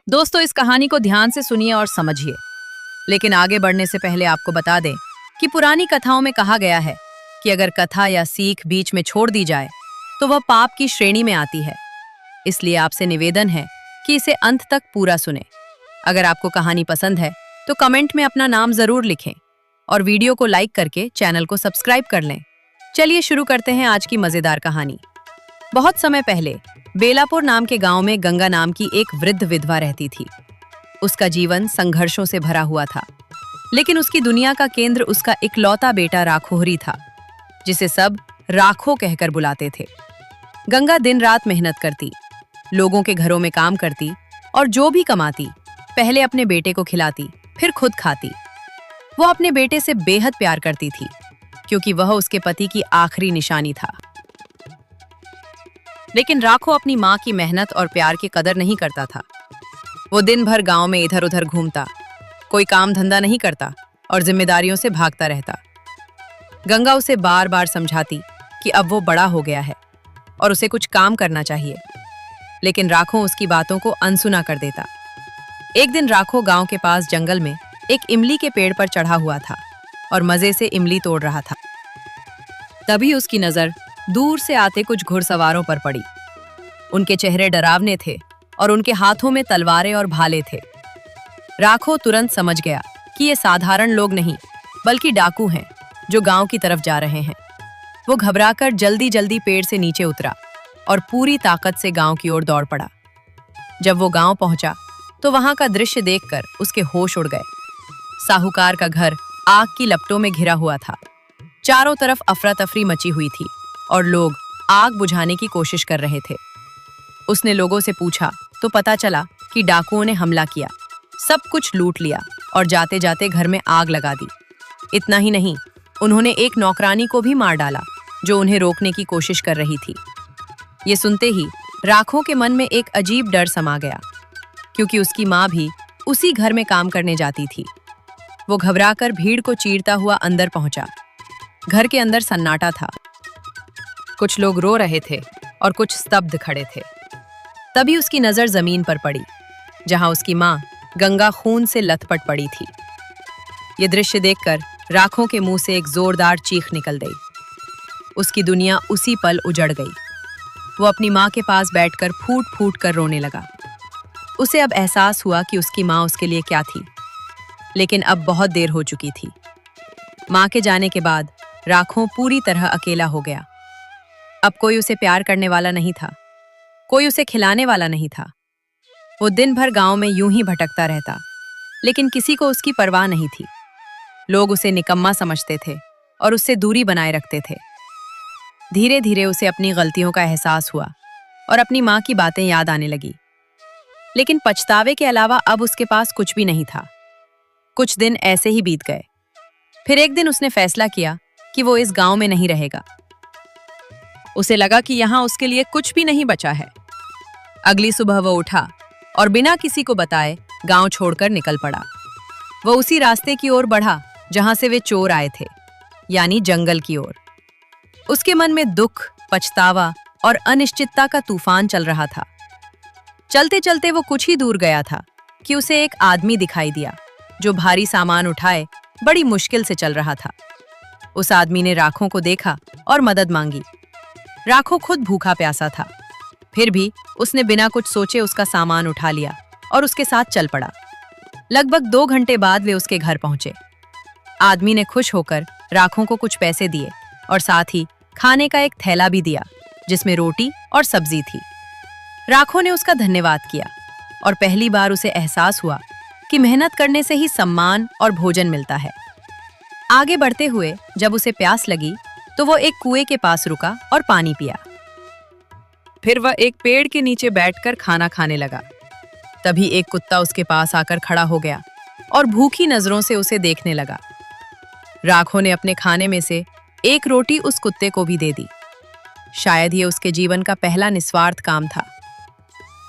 दोस्तों, इस कहानी को ध्यान से सुनिए और समझिए। लेकिन आगे बढ़ने से पहले आपको बता दें कि पुरानी कथाओं में कहा गया है कि अगर कथा या सीख बीच में छोड़ दी जाए तो वह पाप की श्रेणी में आती है। इसलिए आपसे निवेदन है कि इसे अंत तक पूरा सुने। अगर आपको कहानी पसंद है तो कमेंट में अपना नाम जरूर लिखें और वीडियो को लाइक करके चैनल को सब्सक्राइब कर लें। चलिए शुरू करते हैं आज की मजेदार कहानी। बहुत समय पहले बेलापुर नाम के गांव में गंगा नाम की एक वृद्ध विधवा रहती थी। उसका जीवन संघर्षों से भरा हुआ था, लेकिन उसकी दुनिया का केंद्र उसका इकलौता बेटा राखोहरी था, जिसे सब राखो कहकर बुलाते थे। गंगा दिन रात मेहनत करती, लोगों के घरों में काम करती और जो भी कमाती पहले अपने बेटे को खिलाती, फिर खुद खाती। वो अपने बेटे से बेहद प्यार करती थी, क्योंकि वह उसके पति की आखिरी निशानी था। लेकिन राखो अपनी माँ की मेहनत और प्यार की कदर नहीं करता था। वो दिन भर गांव में इधर उधर घूमता, कोई काम धंधा नहीं करता और जिम्मेदारियों से भागता रहता। गंगा उसे बार बार समझाती कि अब वो बड़ा हो गया है और उसे कुछ काम करना चाहिए, लेकिन राखो उसकी बातों को अनसुना कर देता। एक दिन राखो गांव के पास जंगल में एक इमली के पेड़ पर चढ़ा हुआ था और मजे से इमली तोड़ रहा था। तभी उसकी नजर दूर से आते कुछ घुड़सवारों पर पड़ी। उनके चेहरे डरावने थे और उनके हाथों में तलवारें और भाले थे। राखो तुरंत समझ गया कि ये साधारण लोग नहीं, बल्कि डाकू हैं जो गांव की तरफ जा रहे हैं। वो घबराकर जल्दी जल्दी पेड़ से नीचे उतरा और पूरी ताकत से गांव की ओर दौड़ पड़ा। जब वो गांव पहुंचा तो वहां का दृश्य देखकर उसके होश उड़ गए। साहूकार का घर आग की लपटों में घिरा हुआ था। चारों तरफ अफरा तफरी मची हुई थी और लोग आग बुझाने की कोशिश कर रहे थे। उसने लोगों से पूछा तो पता चला कि डाकुओं ने हमला किया, सब कुछ लूट लिया और जाते जाते घर में आग लगा दी। इतना ही नहीं, उन्होंने एक नौकरानी को भी मार डाला जो उन्हें रोकने की कोशिश कर रही थी। ये सुनते ही राखो के मन में एक अजीब डर समा गया, क्योंकि उसकी माँ भी उसी घर में काम करने जाती थी। वो घबराकर भीड़ को चीरता हुआ अंदर पहुंचा। घर के अंदर सन्नाटा था। कुछ लोग रो रहे थे और कुछ स्तब्ध खड़े थे। तभी उसकी नजर जमीन पर पड़ी, जहां उसकी माँ गंगा खून से लथपथ पड़ी थी। ये दृश्य देखकर राखों के मुंह से एक जोरदार चीख निकल गई। उसकी दुनिया उसी पल उजड़ गई। वो अपनी माँ के पास बैठकर फूट फूट कर रोने लगा। उसे अब एहसास हुआ कि उसकी माँ उसके लिए क्या थी, लेकिन अब बहुत देर हो चुकी थी। माँ के जाने के बाद राखों पूरी तरह अकेला हो गया। अब कोई उसे प्यार करने वाला नहीं था, कोई उसे खिलाने वाला नहीं था। वो दिन भर गांव में यूं ही भटकता रहता, लेकिन किसी को उसकी परवाह नहीं थी। लोग उसे निकम्मा समझते थे और उससे दूरी बनाए रखते थे। धीरे धीरे उसे अपनी गलतियों का एहसास हुआ और अपनी माँ की बातें याद आने लगी। लेकिन पछतावे के अलावा अब उसके पास कुछ भी नहीं था। कुछ दिन ऐसे ही बीत गए। फिर एक दिन उसने फैसला किया कि वो इस गांव में नहीं रहेगा। उसे लगा कि यहाँ उसके लिए कुछ भी नहीं बचा है। अगली सुबह वो उठा और बिना किसी को बताए गांव छोड़कर निकल पड़ा। वो उसी रास्ते की ओर बढ़ा जहां से वे चोर आए थे, यानी जंगल की ओर। उसके मन में दुख, पछतावा और अनिश्चितता का तूफान चल रहा था। चलते चलते वो कुछ ही दूर गया था कि उसे एक आदमी दिखाई दिया जो भारी सामान उठाए बड़ी मुश्किल से चल रहा था। उस आदमी ने राखों को देखा और मदद मांगी। राखो खुद भूखा प्यासा था, फिर भी उसने बिना कुछ सोचे उसका सामान उठा लिया और उसके साथ चल पड़ा। लगभग 2 घंटे बाद वे उसके घर पहुंचे। आदमी ने खुश होकर राखों को कुछ पैसे दिए और साथ ही खाने का एक थैला भी दिया, जिसमें रोटी और सब्जी थी। राखों ने उसका धन्यवाद किया और पहली बार उसे एहसास हुआ कि मेहनत करने से ही सम्मान और भोजन मिलता है। आगे बढ़ते हुए जब उसे प्यास लगी तो वो एक कुएं के पास रुका और पानी पिया। फिर वह एक पेड़ के नीचे बैठकर खाना खाने लगा। तभी एक कुत्ता उसके पास आकर खड़ा हो गया और भूखी नजरों से उसे देखने लगा। राखो ने अपने खाने में से एक रोटी उस कुत्ते को भी दे दी। शायद ये उसके जीवन का पहला निस्वार्थ काम था।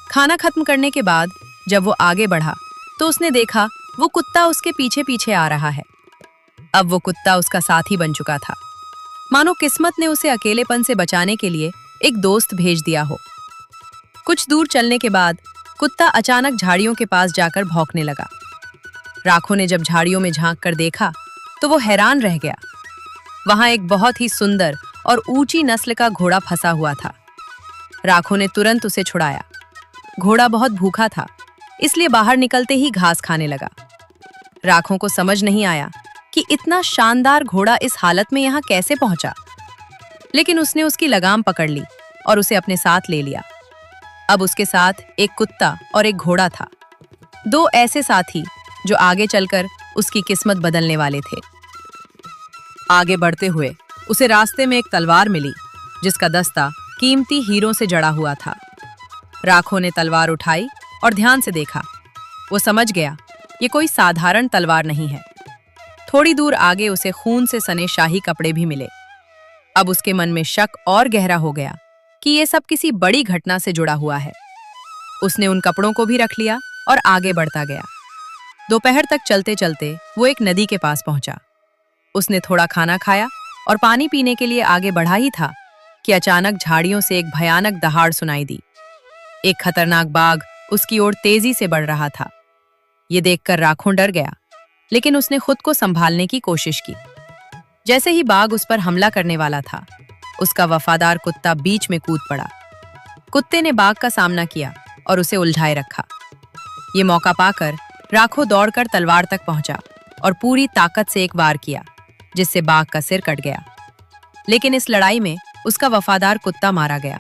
खाना खत्म करने के बाद जब वो आगे बढ़ा तो उसने देखा वो कुत्ता उसके पीछे पीछे आ रहा है। अब वो कुत्ता उसका साथी बन चुका था, मानो किस्मत ने उसे अकेलेपन से बचाने के लिए एक दोस्त भेज दिया हो। कुछ दूर चलने के बाद कुत्ता अचानक झाड़ियों के पास जाकर भौंकने लगा। राखो ने जब झाड़ियों में झांक कर देखा तो वो हैरान रह गया। वहां एक बहुत ही सुंदर और ऊंची नस्ल का घोड़ा फंसा हुआ था। राखो ने तुरंत उसे छुड़ाया। घोड़ा बहुत भूखा था, इसलिए बाहर निकलते ही घास खाने लगा। राखो को समझ नहीं आया कि इतना शानदार घोड़ा इस हालत में यहाँ कैसे पहुंचा, लेकिन उसने उसकी लगाम पकड़ ली और उसे अपने साथ ले लिया। अब उसके साथ एक कुत्ता और एक घोड़ा था, दो ऐसे साथी जो आगे चलकर उसकी किस्मत बदलने वाले थे। आगे बढ़ते हुए उसे रास्ते में एक तलवार मिली जिसका दस्ता कीमती हीरों से जड़ा हुआ था। राखो ने तलवार उठाई और ध्यान से देखा। वो समझ गया ये कोई साधारण तलवार नहीं है। थोड़ी दूर आगे उसे खून से सने शाही कपड़े भी मिले। अब उसके मन में शक और गहरा हो गया कि ये सब किसी बड़ी घटना से जुड़ा हुआ है। उसने उन कपड़ों को भी रख लिया और आगे बढ़ता गया। दोपहर तक चलते चलते वो एक नदी के पास पहुंचा। उसने थोड़ा खाना खाया और पानी पीने के लिए आगे बढ़ा ही था कि अचानक झाड़ियों से एक भयानक दहाड़ सुनाई दी। एक खतरनाक बाघ उसकी ओर तेजी से बढ़ रहा था। ये देखकर राखो डर गया, लेकिन उसने खुद को संभालने की कोशिश की। जैसे ही बाघ उस पर हमला करने वाला था, उसका वफादार कुत्ता बीच में कूद पड़ा। कुत्ते ने बाघ का सामना किया और उसे उलझाए रखा। ये मौका पाकर राखो दौड़कर तलवार तक पहुंचा और पूरी ताकत से एक वार किया, जिससे बाघ का सिर कट गया। लेकिन इस लड़ाई में उसका वफादार कुत्ता मारा गया।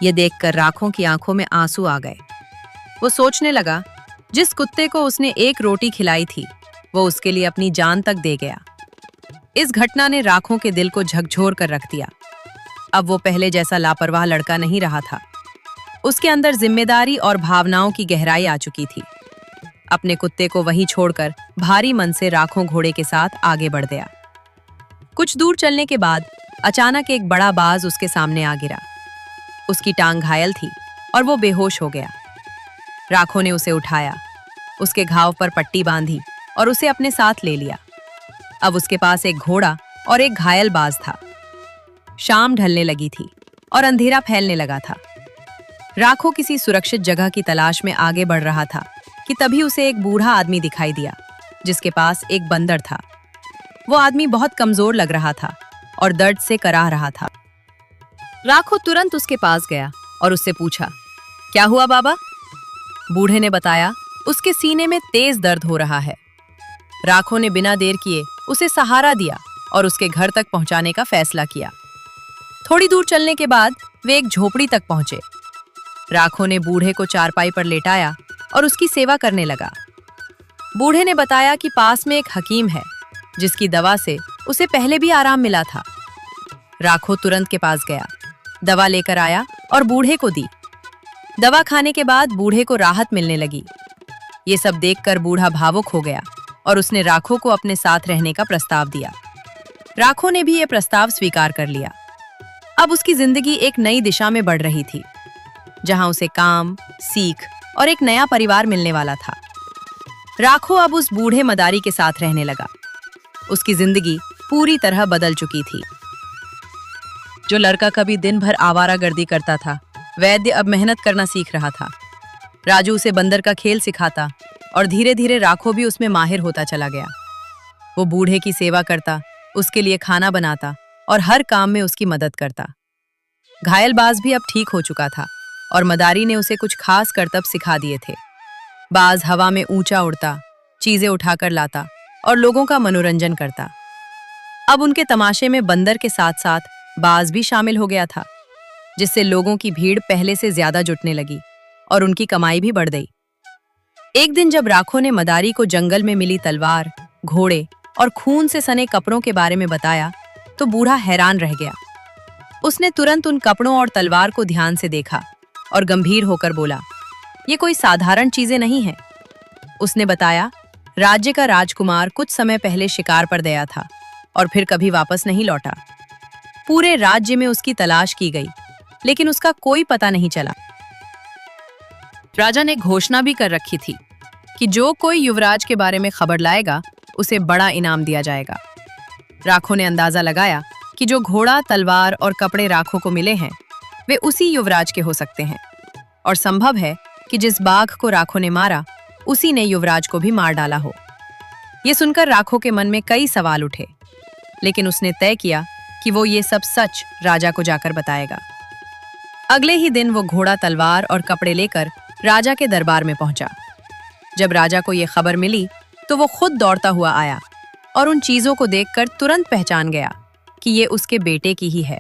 ये देखकर राखो की आंखों में आंसू आ गए। वो सोचने लगा, जिस कुत्ते को उसने एक रोटी खिलाई थी, वो उसके लिए अपनी जान तक दे गया। इस घटना ने राखो के दिल को झकझोर कर रख दिया। अब वो पहले जैसा लापरवाह लड़का नहीं रहा था। उसके अंदर जिम्मेदारी और भावनाओं की गहराई आ चुकी थी। अपने कुत्ते को वहीं छोड़कर भारी मन से राखो घोड़े के साथ आगे बढ़ गया। कुछ दूर चलने के बाद अचानक एक बड़ा बाज उसके सामने आ गिरा। उसकी टांग घायल थी और वो बेहोश हो गया। राखो ने उसे उठाया, उसके घाव पर पट्टी बांधी और उसे अपने साथ ले लिया। अब उसके पास एक घोड़ा और एक घायल बाज था। शाम ढलने लगी थी और अंधेरा फैलने लगा था। राखो किसी सुरक्षित जगह की तलाश में आगे बढ़ रहा था कि तभी उसे एक बूढ़ा आदमी दिखाई दिया, जिसके पास एक बंदर था। वो आदमी बहुत कमजोर लग रहा था और दर्द से कराह रहा था। राखो तुरंत उसके पास गया और उससे पूछा, क्या हुआ बाबा? बूढ़े ने बताया, उसके सीने में तेज दर्द हो रहा है। राखो ने बिना देर किए उसे सहारा दिया और उसके घर तक पहुंचाने का फैसला किया। थोड़ी दूर चलने के बाद वे एक झोपड़ी तक पहुंचे। राखो ने बूढ़े को चारपाई पर लेटाया और उसकी सेवा करने लगा। बूढ़े ने बताया कि पास में एक हकीम है, जिसकी दवा से उसे पहले भी आराम मिला था। राखो तुरंत के पास गया, दवा लेकर आया और बूढ़े को दी। दवा खाने के बाद बूढ़े को राहत मिलने लगी। ये सब देखकर बूढ़ा भावुक हो गया और उसने राखो को अपने साथ रहने का प्रस्ताव दिया। राखो ने भी ये प्रस्ताव स्वीकार कर लिया। अब उसकी जिंदगी एक नई दिशा में बढ़ रही थी, जहां उसे काम, सीख और एक नया परिवार मिलने वाला था। राखो अब उस बूढ़े मदारी के साथ रहने लगा। उसकी जिंदगी पूरी तरह बदल चुकी थी। जो लड़का कभी दिन भर आवारागर्दी करता था, वैद्य अब मेहनत करना सीख रहा था। राजू उसे बंदर का खेल सिखाता और धीरे धीरे राखो भी उसमें माहिर होता चला गया। वो बूढ़े की सेवा करता, उसके लिए खाना बनाता और हर काम में उसकी मदद करता। घायल बाज भी अब ठीक हो चुका था और मदारी ने उसे कुछ खास करतब सिखा दिए थे। बाज हवा में ऊंचा उड़ता, चीजें उठाकर लाता और लोगों का मनोरंजन करता। अब उनके तमाशे में बंदर के साथ साथ बाज भी शामिल हो गया था, जिससे लोगों की भीड़ पहले से ज्यादा जुटने लगी और उनकी कमाई भी बढ़ गई। एक दिन जब राखो ने मदारी को जंगल में मिली तलवार, घोड़े और खून से सने कपड़ों के बारे में बताया, तो बूढ़ा हैरान रह गया। उसने तुरंत उन कपड़ों और तलवार को ध्यान से देखा और गंभीर होकर बोला, ये कोई साधारण चीजें नहीं हैं। उसने बताया, राज्य का राजकुमार कुछ समय पहले शिकार पर गया था और फिर कभी वापस नहीं लौटा। पूरे राज्य में उसकी तलाश की गई, लेकिन उसका कोई पता नहीं चला। राजा ने घोषणा भी कर रखी थी कि जो कोई युवराज के बारे में खबर लाएगा, उसे बड़ा इनाम दिया जाएगा। राखो ने अंदाजा लगाया कि जो घोड़ा, तलवार और कपड़े राखो को मिले हैं, वे उसी युवराज के हो सकते हैं और संभव है कि जिस बाघ को राखो ने मारा उसी ने युवराज को भी मार डाला हो। ये सुनकर राखो के मन में कई सवाल उठे, लेकिन उसने तय किया कि वो ये सब सच राजा को जाकर बताएगा। अगले ही दिन वो घोड़ा, तलवार और कपड़े लेकर राजा के दरबार में पहुंचा। जब राजा को ये खबर मिली तो वो खुद दौड़ता हुआ आया और उन चीजों को देखकर तुरंत पहचान गया कि ये उसके बेटे की ही है।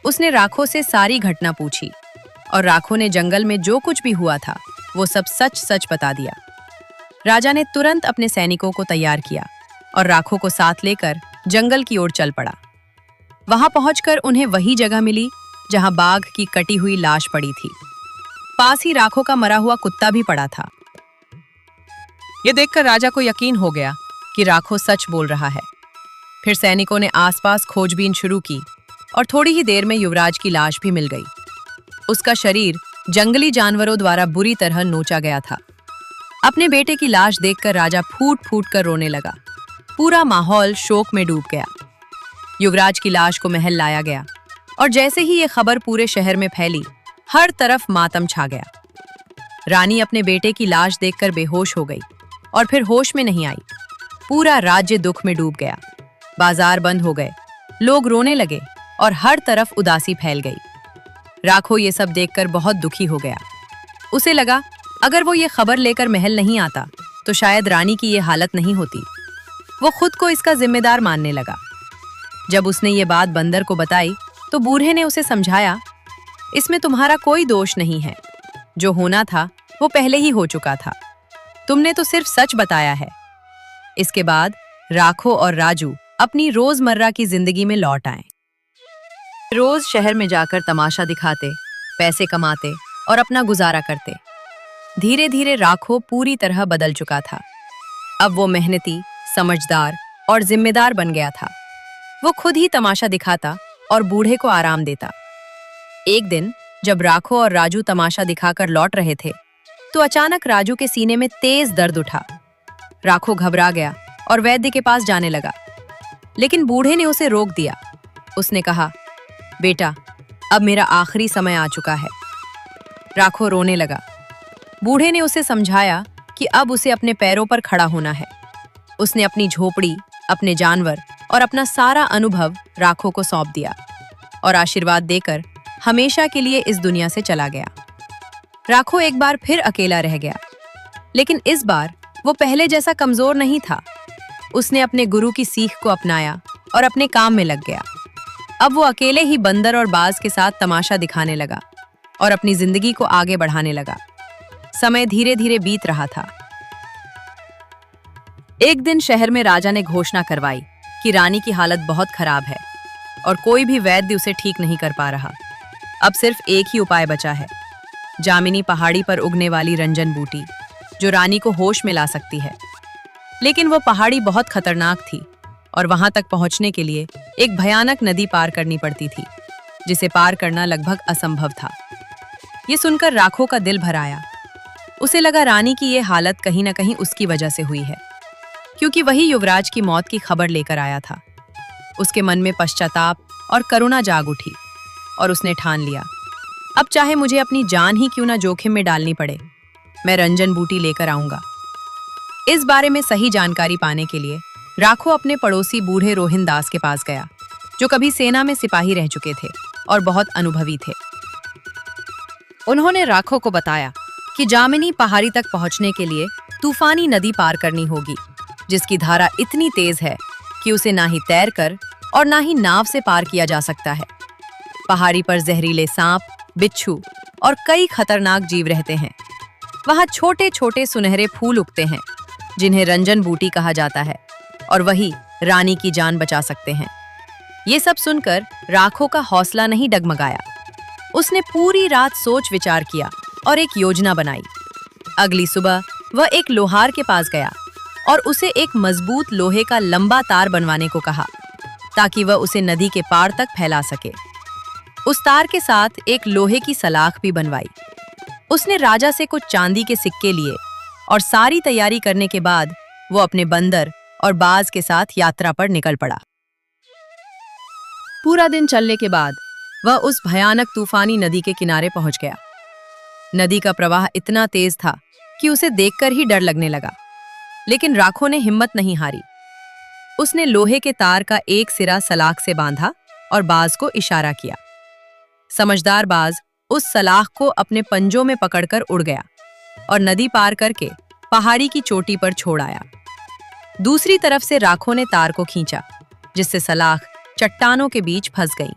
उसने राखो से सारी घटना पूछी और राखो ने जंगल में जो कुछ भी हुआ था वो सब सच सच बता दिया। राजा ने तुरंत अपने सैनिकों को तैयार किया और राखो को साथ लेकर जंगल की ओर चल पड़ा। वहां पहुंचकर उन्हें वही जगह मिली जहां बाघ की कटी हुई लाश पड़ी थी। पास ही राखो का मरा हुआ कुत्ता भी पड़ा था। ये देखकर राजा को यकीन हो गया कि राखो सच बोल रहा है। फिर सैनिकों ने आसपास खोजबीन शुरू की और थोड़ी ही देर में युवराज की लाश भी मिल गई। उसका शरीर जंगली जानवरों द्वारा बुरी तरह नोचा गया था। अपने बेटे की लाश देखकर राजा फूट फूट कर रोने लगा। पूरा माहौल शोक में डूब गया। युवराज की लाश को महल लाया गया और जैसे ही ये खबर पूरे शहर में फैली, हर तरफ मातम छा गया। रानी अपने बेटे की लाश देखकर बेहोश हो गई और फिर होश में नहीं आई। पूरा राज्य दुख में डूब गया। बाजार बंद हो गए, लोग रोने लगे और हर तरफ उदासी फैल गई। राखो ये सब देखकर बहुत दुखी हो गया। उसे लगा अगर वो ये खबर लेकर महल नहीं आता तो शायद रानी की ये हालत नहीं होती। वो खुद को इसका जिम्मेदार मानने लगा। जब उसने ये बात बंदर को बताई तो बूढ़े ने उसे समझाया, इसमें तुम्हारा कोई दोष नहीं है। जो होना था वो पहले ही हो चुका था। तुमने तो सिर्फ सच बताया है। इसके बाद राखो और राजू अपनी रोजमर्रा की जिंदगी में लौट आए। रोज शहर में जाकर तमाशा दिखाते, पैसे कमाते और अपना गुजारा करते। धीरे धीरे राखो पूरी तरह बदल चुका था। अब वो मेहनती, समझदार और जिम्मेदार बन गया था। वो खुद ही तमाशा दिखाता और बूढ़े को आराम देता। एक दिन जब राखो और राजू तमाशा दिखाकर लौट रहे थे तो अचानक राजू के सीने में तेज दर्द उठा। राखो घबरा गया और वैद्य के पास जाने लगा, लेकिन बूढ़े ने उसे रोक दिया। उसने कहा, बेटा, अब मेरा आखिरी समय आ चुका है। राखो रोने लगा। बूढ़े ने उसे समझाया कि अब उसे अपने पैरों पर खड़ा होना है। उसने अपनी झोपड़ी, अपने जानवर और अपना सारा अनुभव राखो को सौंप दिया और आशीर्वाद देकर हमेशा के लिए इस दुनिया से चला गया। राखो एक बार फिर अकेला रह गया, लेकिन इस बार वो पहले जैसा कमजोर नहीं था। उसने अपने गुरु की सीख को अपनाया और अपने काम में लग गया। अब वो अकेले ही बंदर और बाज के साथ तमाशा दिखाने लगा और अपनी जिंदगी को आगे बढ़ाने लगा। समय धीरे धीरे बीत रहा था। एक दिन शहर में राजा ने घोषणा करवाई कि रानी की हालत बहुत खराब है और कोई भी वैद्य उसे ठीक नहीं कर पा रहा। अब सिर्फ एक ही उपाय बचा है, जामिनी पहाड़ी पर उगने वाली रंजन बूटी, जो रानी को होश में ला सकती है। लेकिन वो पहाड़ी बहुत खतरनाक थी और वहां तक पहुंचने के लिए एक भयानक नदी पार करनी पड़ती थी, जिसे पार करना लगभग असंभव था। ये सुनकर राखो का दिल भर आया। उसे लगा रानी की ये हालत कहीं न कहीं उसकी वजह से हुई है, क्योंकि वही युवराज की मौत की खबर लेकर आया था। उसके मन में पश्चाताप और करुणा जाग उठी और उसने ठान लिया, अब चाहे मुझे अपनी जान ही क्यों ना जोखिम में डालनी पड़े, मैं रंजन बूटी लेकर आऊंगा। इस बारे में सही जानकारी पाने के लिए राखो अपने पड़ोसी बूढ़े रोहिन दास के पास गया, जो कभी सेना में सिपाही रह चुके थे और बहुत अनुभवी थे। उन्होंने राखो को बताया कि जामिनी पहाड़ी तक पहुंचने के लिए तूफानी नदी पार करनी होगी, जिसकी धारा इतनी तेज है कि उसे ना ही तैरकर और ना ही नाव से पार किया जा सकता है। पहाड़ी पर जहरीले सांप, बिच्छू और कई खतरनाक जीव रहते हैं। वहां छोटे छोटे सुनहरे फूल उगते हैं, जिन्हें रंजन बूटी कहा जाता है, और वही रानी की जान बचा सकते हैं। ये सब सुनकर राखो का हौसला नहीं डगमगाया। उसने पूरी रात सोच विचार किया और एक योजना बनाई। अगली सुबह वह एक लोहार के पास गया और उसे एक मजबूत लोहे का लंबा तार बनवाने को कहा, ताकि वह उसे नदी के पार तक फैला सके। उस तार के साथ एक लोहे की सलाख भी बनवाई। उसने राजा से कुछ चांदी के सिक्के लिए और सारी तैयारी करने के बाद वो अपने बंदर और बाज के साथ यात्रा पर निकल पड़ा। पूरा दिन चलने के बाद वह उस भयानक तूफानी नदी के किनारे पहुंच गया। नदी का प्रवाह इतना तेज था कि उसे देखकर ही डर लगने लगा, लेकिन राखो ने हिम्मत नहीं हारी। उसने लोहे के तार का एक सिरा सलाख से बांधा और बाज को इशारा किया। समझदार बाज उस सलाख को अपने पंजों में पकड़कर उड़ गया और नदी पार करके पहाड़ी की चोटी पर छोड़ आया। दूसरी तरफ से राखो ने तार को खींचा, जिससे सलाख चट्टानों के बीच फंस गई।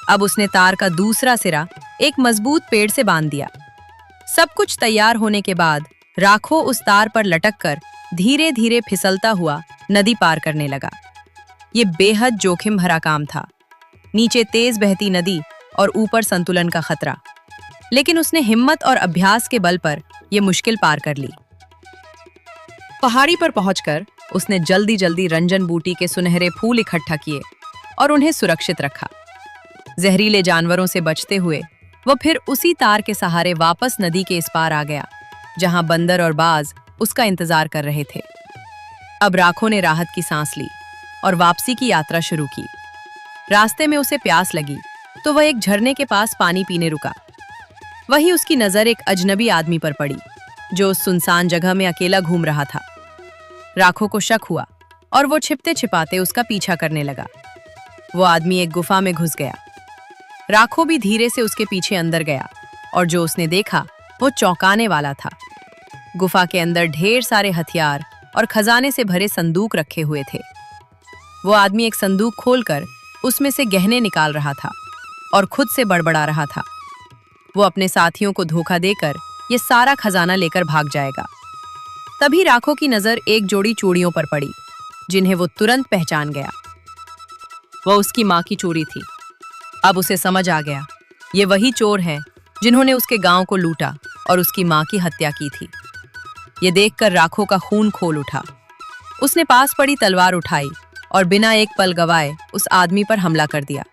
अब उसने तार का दूसरा सिरा एक मजबूत पेड़ से बांध दिया। सब कुछ तैयार होने के बाद राखो उस तार पर लटककर धीरे धीरे फिसलता हुआ नदी पार करने लगा। ये बेहद जोखिम भरा काम था। नीचे तेज बहती नदी और ऊपर संतुलन का खतरा, लेकिन उसने हिम्मत और अभ्यास के बल पर यह मुश्किल पार कर ली। पहाड़ी पर पहुंचकर उसने जल्दी जल्दी रंजन बूटी के सुनहरे फूल इकट्ठा किए और उन्हें सुरक्षित रखा। जहरीले जानवरों से बचते हुए वह फिर उसी तार के सहारे वापस नदी के इस पार आ गया, जहां बंदर और बाज उसका इंतजार कर रहे थे। अब राखो ने राहत की सांस ली और वापसी की यात्रा शुरू की। रास्ते में उसे प्यास लगी तो वह एक झरने के पास पानी पीने रुका। वहीं उसकी नजर एक अजनबी आदमी पर पड़ी, जो उस सुनसान जगह में अकेला घूम रहा था। राखो को शक हुआ और वो छिपते छिपाते उसका पीछा करने लगा। वो आदमी एक गुफा में घुस गया। राखो भी धीरे से उसके पीछे अंदर गया और जो उसने देखा वो चौंकाने वाला था। गुफा के अंदर ढेर सारे हथियार और खजाने से भरे संदूक रखे हुए थे। वो आदमी एक संदूक खोलकर उसमें से गहने निकाल रहा था और खुद से बड़बड़ा रहा था। वो अपने साथियों को धोखा देकर ये सारा खजाना लेकर भाग जाएगा। तभी राखो की नजर एक जोड़ी चूड़ियों पर पड़ी, जिन्हें वो तुरंत पहचान गया। वह उसकी माँ की चूड़ी थी। अब उसे समझ आ गया, ये वही चोर हैं जिन्होंने उसके गांव को लूटा और उसकी माँ की हत्या की थी। ये देखकर राखो का खून खोल उठा। उसने पास पड़ी तलवार उठाई और बिना एक पल गवाए उस आदमी पर हमला कर दिया।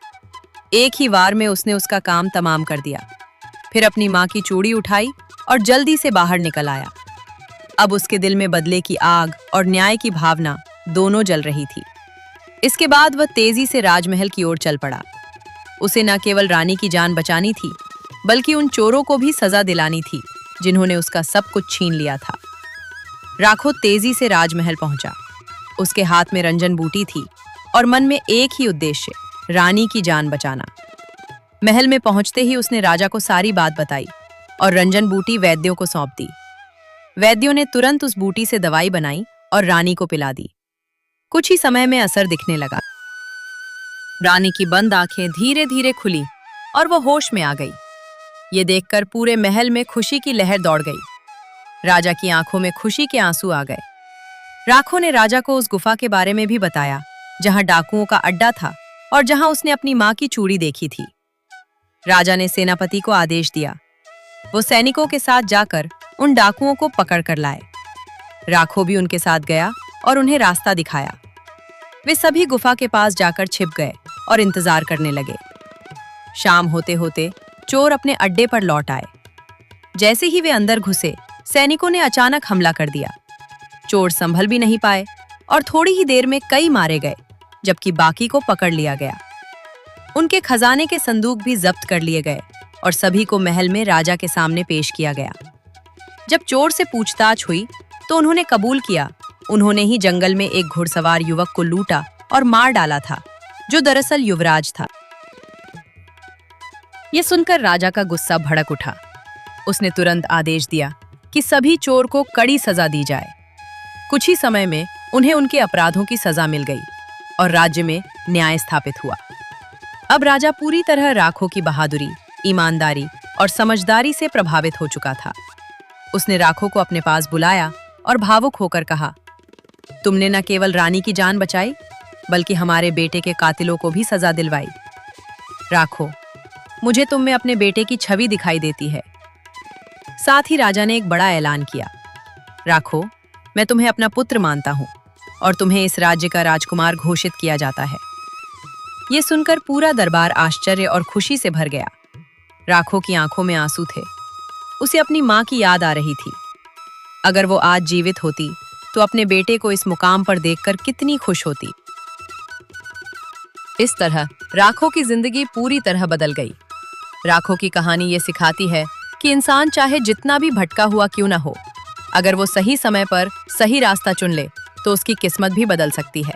एक ही वार में उसने उसका काम तमाम कर दिया। फिर अपनी माँ की चूड़ी उठाई और जल्दी से बाहर निकल आया। अब उसके दिल में बदले की आग और न्याय की भावना दोनों जल रही थी। इसके बाद वह तेजी से राजमहल की ओर चल पड़ा। उसे न केवल रानी की जान बचानी थी, बल्कि उन चोरों को भी सजा दिलानी थी जिन्होंने उसका सब कुछ छीन लिया था। राखो तेजी से राजमहल पहुंचा। उसके हाथ में रंजन बूटी थी और मन में एक ही उद्देश्य, रानी की जान बचाना। महल में पहुंचते ही उसने राजा को सारी बात बताई और रंजन बूटी वैद्यों को सौंप दी। वैद्यों ने तुरंत उस बूटी से दवाई बनाई और रानी को पिला दी। कुछ ही समय में असर दिखने लगा। रानी की बंद आंखें धीरे धीरे खुली और वो होश में आ गई। ये देखकर पूरे महल में खुशी की लहर दौड़ गई। राजा की आंखों में खुशी के आंसू आ गए। राखो ने राजा को उस गुफा के बारे में भी बताया, जहां डाकुओं का अड्डा था और जहां उसने अपनी मां की चूड़ी देखी थी। राजा ने सेनापति को आदेश दिया। वो सैनिकों के साथ जाकर उन डाकुओं को पकड़ कर लाए। राखो भी उनके साथ गया और उन्हें रास्ता दिखाया। वे सभी गुफा के पास जाकर छिप गए और इंतजार करने लगे। शाम होते होते चोर अपने अड्डे पर लौट आए। जैसे ही वे अंदर घुसे, सैनिकों ने अचानक हमला कर दिया। चोर संभल भी नहीं पाए और थोड़ी ही देर में कई मारे गए, जबकि बाकी को पकड़ लिया गया। उनके खजाने के संदूक भी जब्त कर लिए गए और सभी को महल में राजा के सामने पेश किया गया। जब चोर से पूछताछ हुई तो उन्होंने कबूल किया उन्होंने ही जंगल में एक घुड़सवार युवक को लूटा और मार डाला था, जो दरअसल युवराज था। यह सुनकर राजा का गुस्सा भड़क उठा। उसने तुरंत आदेश दिया कि सभी चोर को कड़ी सजा दी जाए। कुछ ही समय में उन्हें उनके अपराधों की सजा मिल गई और राज्य में न्याय स्थापित हुआ। अब राजा पूरी तरह राखो की बहादुरी, ईमानदारी और समझदारी से प्रभावित हो चुका था। उसने राखो को अपने पास बुलाया और भावुक होकर कहा, तुमने न केवल रानी की जान बचाई, बल्कि हमारे बेटे के कातिलों को भी सजा दिलवाई। राखो, मुझे तुम में अपने बेटे की छवि दिखाई देती है। साथ ही राजा ने एक बड़ा ऐलान किया, राखो, मैं तुम्हें अपना पुत्र मानता हूँ और तुम्हें इस राज्य का राजकुमार घोषित किया जाता है। ये सुनकर पूरा दरबार आश्चर्य और खुशी से भर गया। राखो की आंखों में आंसू थे। उसे अपनी माँ की याद आ रही थी। अगर वो आज जीवित होती तो अपने बेटे को इस मुकाम पर देखकर कितनी खुश होती। इस तरह राखो की जिंदगी पूरी तरह बदल गई। राखो की कहानी ये सिखाती है कि इंसान चाहे जितना भी भटका हुआ क्यों ना हो, अगर वो सही समय पर सही रास्ता चुन ले तो उसकी किस्मत भी बदल सकती है।